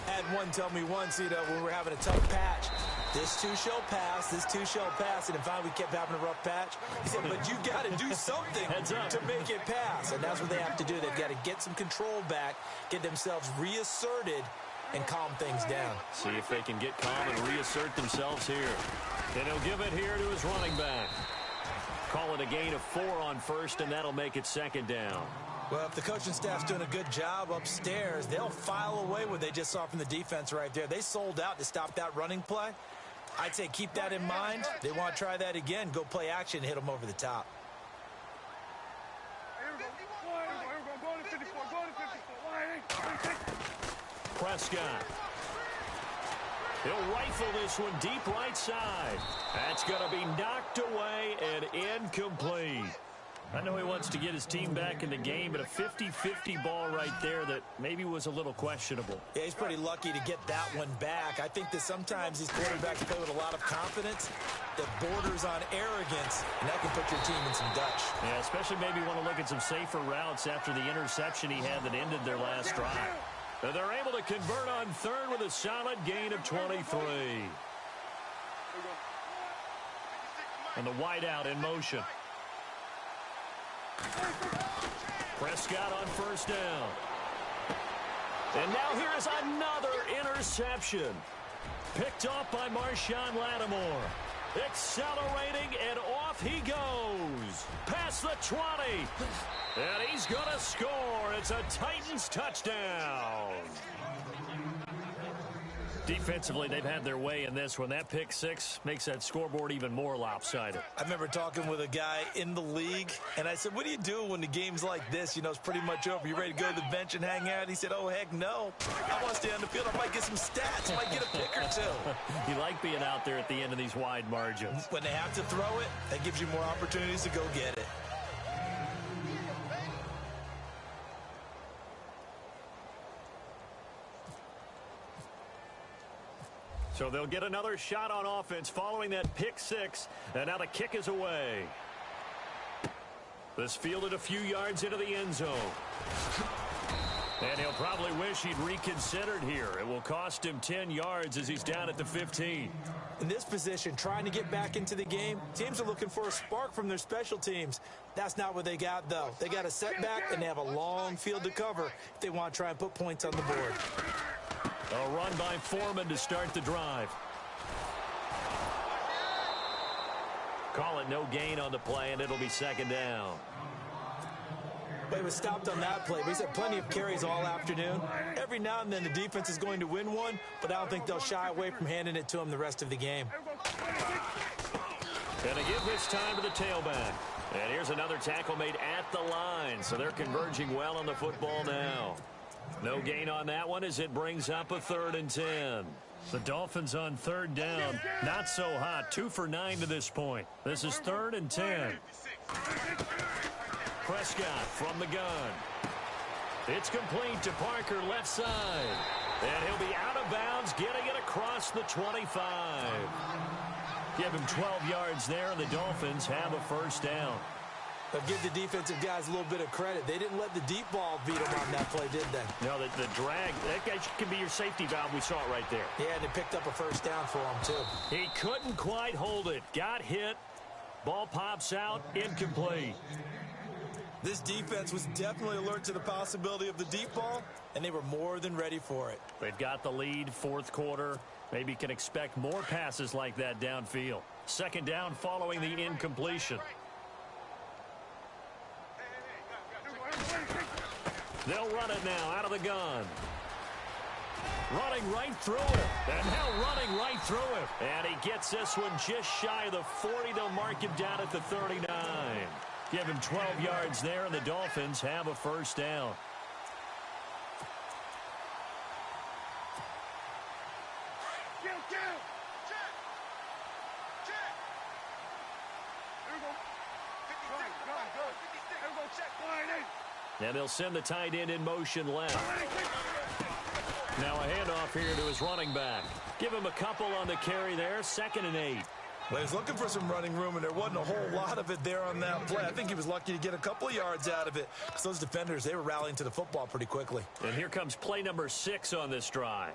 Had one tell me once, when we're having a tough patch, this too shall pass, this too shall pass, and then finally we kept having a rough patch. He said, but you got to do something to make it pass, and that's what they have to do. They've got to get some control back, get themselves reasserted, and calm things down. See if they can get calm and reassert themselves here. And he'll give it here to his running back. Call it a gain of 4 on first, and that'll make it second down. Well, if the coaching staff's doing a good job upstairs, they'll file away what they just saw from the defense right there. They sold out to stop that running play. I'd say keep that in mind. They want to try that again. Go play action and hit them over the top. Prescott. He'll rifle this one deep right side. That's going to be knocked away and incomplete. I know he wants to get his team back in the game, but a 50-50 ball right there that maybe was a little questionable. Yeah, he's pretty lucky to get that one back. I think that sometimes these quarterbacks play with a lot of confidence that borders on arrogance, and that can put your team in some Dutch. Yeah, especially maybe want to look at some safer routes after the interception he had that ended their last drive. And they're able to convert on third with a solid gain of 23. And the wideout in motion. Prescott on first down. And now here is another interception. Picked off by Marshawn Lattimore. Accelerating, and off he goes. Past the 20. And he's going to score. It's a Titans touchdown. Defensively, they've had their way in this one. That pick six makes that scoreboard even more lopsided. I remember talking with a guy in the league, and I said, what do you do when the game's like this? It's pretty much over. You ready to go to the bench and hang out? He said, oh, heck no. I want to stay on the field. I might get some stats. I might get a pick or two. You like being out there at the end of these wide margins. When they have to throw it, that gives you more opportunities to go get it. So they'll get another shot on offense following that pick six, and now the kick is away. This fielded a few yards into the end zone. And he'll probably wish he'd reconsidered here. It will cost him 10 yards as he's down at the 15. In this position, trying to get back into the game, teams are looking for a spark from their special teams. That's not what they got, though. They got a setback, and they have a long field to cover if they want to try and put points on the board. A run by Foreman to start the drive. Call it no gain on the play, and it'll be second down. But he was stopped on that play, but he's had plenty of carries all afternoon. Every now and then the defense is going to win one, but I don't think they'll shy away from handing it to him the rest of the game. Gonna give this time to the tailback. And here's another tackle made at the line, so they're converging well on the football now. No gain on that one as it brings up a 3rd and 10. The Dolphins on 3rd down. Not so hot. 2 for 9 to this point. This is 3rd and 10. Prescott from the gun. It's complete to Parker, left side. And he'll be out of bounds, getting it across the 25. Give him 12 yards there, and the Dolphins have a first down. But give the defensive guys a little bit of credit. They didn't let the deep ball beat them on that play, did they? No, the drag, that guy can be your safety valve. We saw it right there. Yeah, and they picked up a first down for him, too. He couldn't quite hold it. Got hit. Ball pops out, incomplete. This defense was definitely alert to the possibility of the deep ball, and they were more than ready for it. They've got the lead, fourth quarter. Maybe can expect more passes like that downfield. Second down following the incompletion. They'll run it now out of the gun. Running right through it. And now running right through it. And he gets this one just shy of the 40. They'll mark him down at the 39. Give him 12 yards there, and the Dolphins have a first down. And they'll send the tight end in motion left. Now a handoff here to his running back. Give him a couple on the carry there, 2nd and 8. Well, he's looking for some running room, and there wasn't a whole lot of it there on that play. I think he was lucky to get a couple of yards out of it, because those defenders, they were rallying to the football pretty quickly. And here comes play number 6 on this drive.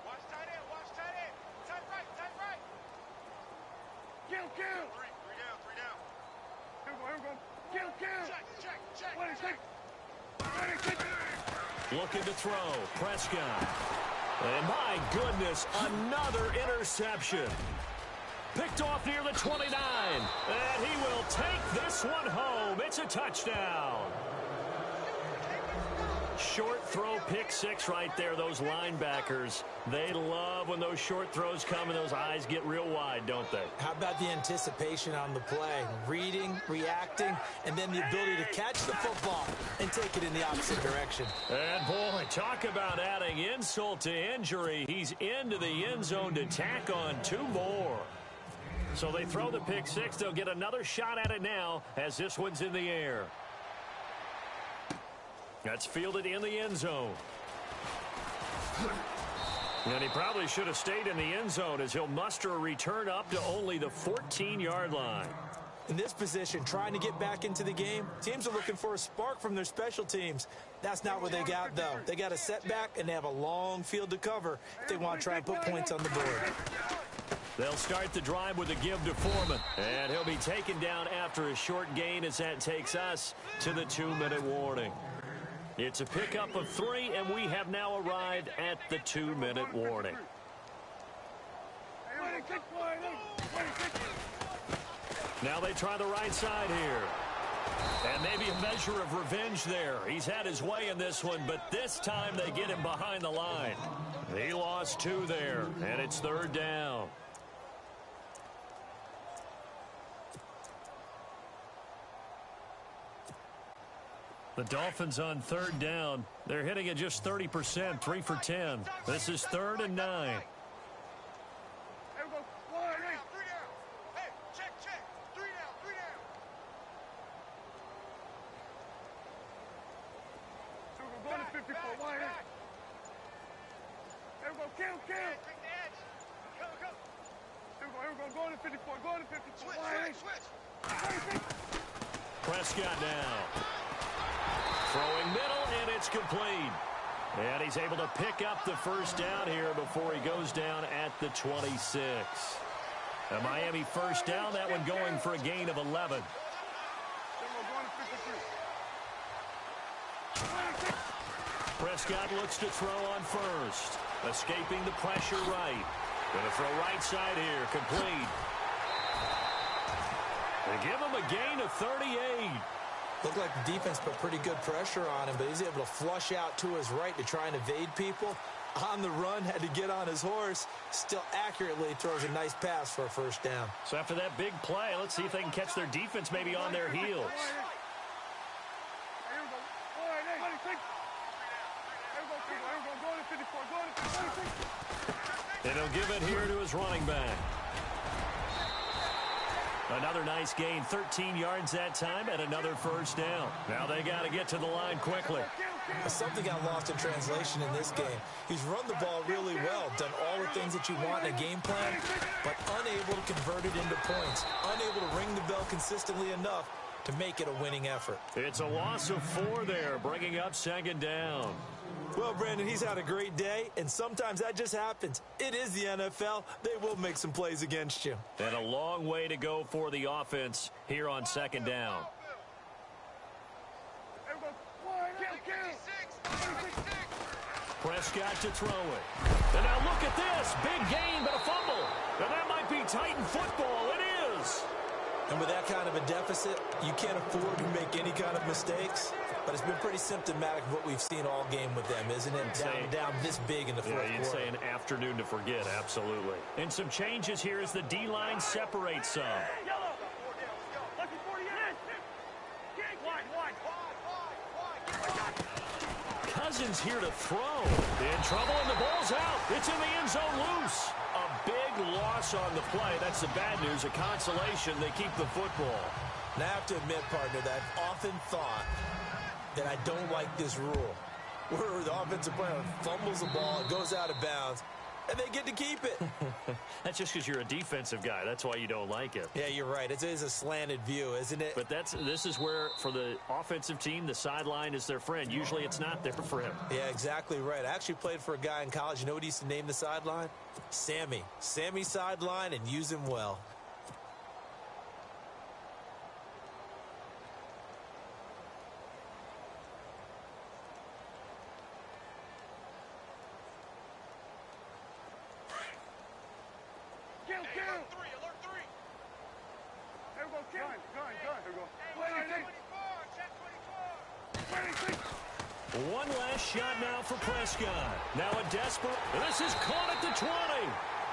Watch tight end, watch tight end. Tight right, tight right. Kill. Three down. Here we go. Kill. Check. Looking to throw. Prescott. And my goodness, another interception. Picked off near the 29. And he will take this one home. It's a touchdown. Short throw, pick 6 right there. Those linebackers, they love when those short throws come and those eyes get real wide, don't they? How about the anticipation on the play? Reading, reacting, and then the ability to catch the football and take it in the opposite direction. And boy, talk about adding insult to injury. He's into the end zone to tack on 2 more. So they throw the pick 6. They'll get another shot at it now as this one's in the air. That's fielded in the end zone. And he probably should have stayed in the end zone as he'll muster a return up to only the 14-yard line. In this position, trying to get back into the game, teams are looking for a spark from their special teams. That's not what they got, though. They got a setback, and they have a long field to cover if they want to try and put points on the board. They'll start the drive with a give to Foreman. And he'll be taken down after a short gain as that takes us to the 2-minute warning. It's a pickup of 3, and we have now arrived at the 2-minute warning. Now they try the right side here. And maybe a measure of revenge there. He's had his way in this one, but this time they get him behind the line. He lost 2 there, and it's 3rd down. The Dolphins on 3rd down. They're hitting it just 30%, 3 for 10. This is 3rd and 9. Prescott now. Throwing middle, and it's complete. And he's able to pick up the first down here before he goes down at the 26. A Miami first down, that one going for a gain of 11. Prescott looks to throw on first. Escaping the pressure right. Going to throw right side here, complete. They give him a gain of 38. Looked like the defense put pretty good pressure on him, but he's able to flush out to his right to try and evade people. On the run, had to get on his horse. Still accurately throws a nice pass for a first down. So after that big play, let's see if they can catch their defense maybe on their heels. And he'll give it here to his running back. Another nice gain, 13 yards that time, and another first down. Now they got to get to the line quickly. Something got lost in translation in this game. He's run the ball really well, done all the things that you want in a game plan, but unable to convert it into points, unable to ring the bell consistently enough to make it a winning effort. It's a loss of 4 there, bringing up second down. Well, Brandon, he's had a great day, and sometimes that just happens. It is the NFL. They will make some plays against you. And a long way to go for the offense here on second down. Prescott to throw it. And now look at this. Big gain, but a fumble. And that might be Titan football. It is. And with that kind of a deficit, you can't afford to make any kind of mistakes. But it's been pretty symptomatic of what we've seen all game with them, isn't it? Down this big in the fourth quarter. You'd say an afternoon to forget, absolutely. And some changes here as the D-line separates some. Cousins here to throw. In trouble, and the ball's out. It's in the end zone loose. A big loss on the play. That's the bad news. A consolation, they keep the football. And I have to admit, partner, that I've often thought that I don't like this rule, where the offensive player fumbles the ball, it goes out of bounds, and they get to keep it. That's just because you're a defensive guy. That's why you don't like it. Yeah, you're right. It is a slanted view, isn't it? But this is where, for the offensive team, the sideline is their friend. Usually it's not there for him. Yeah, exactly right. I actually played for a guy in college. You know what he used to name the sideline? Sammy. Sammy sideline, and use him well. One last shot now for Prescott. Now a desperate. This is caught at the 20.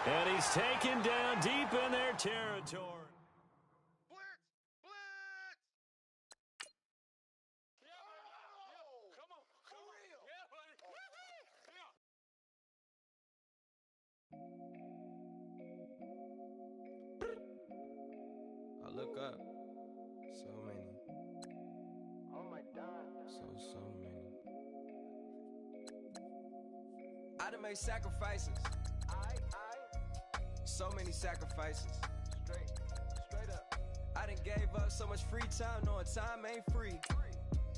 And he's taken down deep in their territory. I look up. So many. Oh my God. So many. I done made sacrifices. So many sacrifices. Straight up. I done gave up so much free time, knowing time ain't free.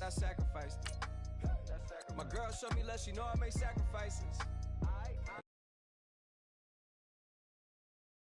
I sacrificed it. My girl showed me love, she know I made sacrifices.